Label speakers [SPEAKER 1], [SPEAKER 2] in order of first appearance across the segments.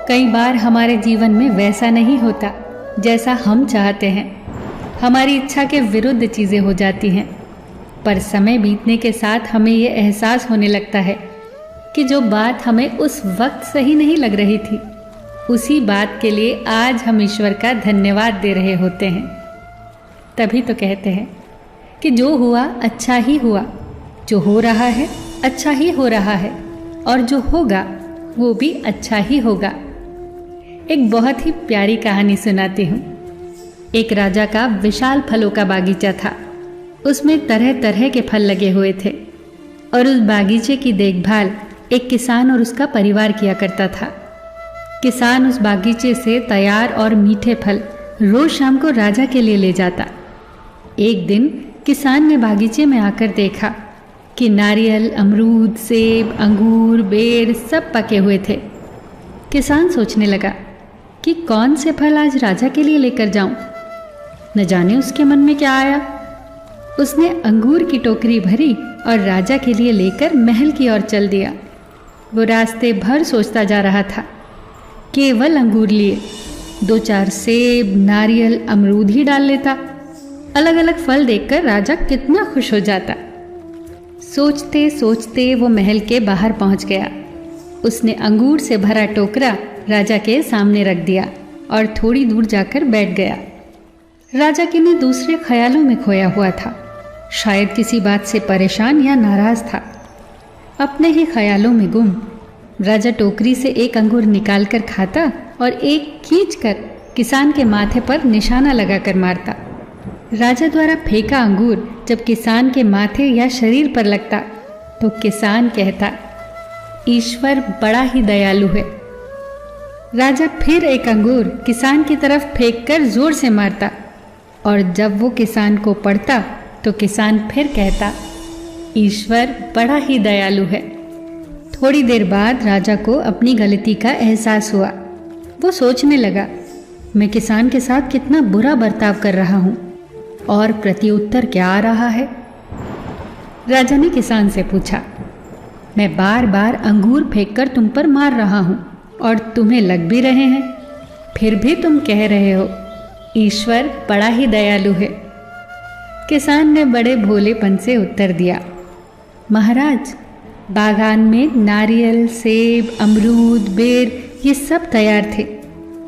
[SPEAKER 1] कई बार हमारे जीवन में वैसा नहीं होता जैसा हम चाहते हैं। हमारी इच्छा के विरुद्ध चीज़ें हो जाती हैं, पर समय बीतने के साथ हमें ये एहसास होने लगता है कि जो बात हमें उस वक्त सही नहीं लग रही थी, उसी बात के लिए आज हम ईश्वर का धन्यवाद दे रहे होते हैं। तभी तो कहते हैं कि जो हुआ अच्छा ही हुआ, जो हो रहा है अच्छा ही हो रहा है, और जो होगा वो भी अच्छा ही होगा। एक बहुत ही प्यारी कहानी सुनाती हूँ। एक राजा का विशाल फलों का बागीचा था। उसमें तरह तरह के फल लगे हुए थे और उस बागीचे की देखभाल एक किसान और उसका परिवार किया करता था। किसान उस बागीचे से तैयार और मीठे फल रोज शाम को राजा के लिए ले जाता। एक दिन किसान ने बागीचे में आकर देखा कि नारियल, अमरूद, सेब, अंगूर, बेर सब पके हुए थे। किसान सोचने लगा कि कौन से फल आज राजा के लिए लेकर जाऊं। न जाने उसके मन में क्या आया। उसने अंगूर की टोकरी भरी और राजा के लिए लेकर महल की ओर चल दिया। वो रास्ते भर सोचता जा रहा था। केवल अंगूर लिए 2-4 सेब, नारियल, अमरूद ही डाल लेता। अलग अलग फल देखकर राजा कितना खुश हो जाता। सोचते सोचते वो महल के बाहर पहुंच गया। उसने अंगूर से भरा टोकरा राजा के सामने रख दिया और थोड़ी दूर जाकर बैठ गया। राजा किन्हीं दूसरे ख्यालों में खोया हुआ था। शायद किसी बात से परेशान या नाराज था। अपने ही ख्यालों में गुम राजा टोकरी से एक अंगूर निकालकर खाता और एक खींचकर किसान के माथे पर निशाना लगाकर मारता। राजा द्वारा फेंका अंगूर जब किसान के माथे या शरीर पर लगता तो किसान कहता, ईश्वर बड़ा ही दयालु है। राजा फिर एक अंगूर किसान की तरफ फेंककर जोर से मारता और जब वो किसान को पड़ता तो किसान फिर कहता, ईश्वर बड़ा ही दयालु है। थोड़ी देर बाद राजा को अपनी गलती का एहसास हुआ। वो सोचने लगा, मैं किसान के साथ कितना बुरा बर्ताव कर रहा हूँ और प्रत्युत्तर क्या आ रहा है। राजा ने किसान से पूछा, मैं बार बार अंगूर फेंककर तुम पर मार रहा हूँ और तुम्हें लग भी रहे हैं, फिर भी तुम कह रहे हो ईश्वर बड़ा ही दयालु है। किसान ने बड़े भोलेपन से उत्तर दिया, महाराज, बागान में नारियल, सेब, अमरूद, बेर ये सब तैयार थे,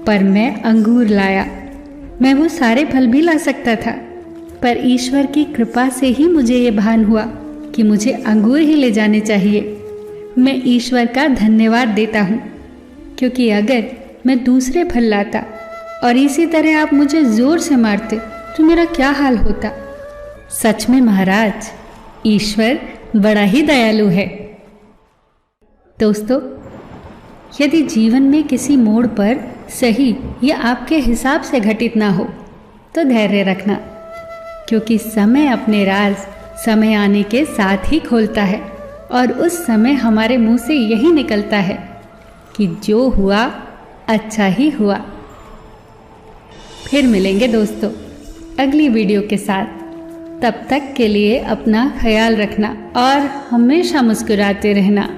[SPEAKER 1] पर मैं अंगूर लाया। मैं वो सारे फल भी ला सकता था, पर ईश्वर की कृपा से ही मुझे ये भान हुआ कि मुझे अंगूर ही ले जाने चाहिए। मैं ईश्वर का धन्यवाद देता हूँ, क्योंकि अगर मैं दूसरे फल लाता और इसी तरह आप मुझे जोर से मारते तो मेरा क्या हाल होता। सच में महाराज, ईश्वर बड़ा ही दयालु है। दोस्तों, यदि जीवन में किसी मोड़ पर सही या आपके हिसाब से घटित ना हो तो धैर्य रखना, क्योंकि समय अपने राज समय आने के साथ ही खोलता है और उस समय हमारे मुंह से यही निकलता है कि जो हुआ अच्छा ही हुआ। फिर मिलेंगे दोस्तों अगली वीडियो के साथ। तब तक के लिए अपना ख्याल रखना और हमेशा मुस्कुराते रहना।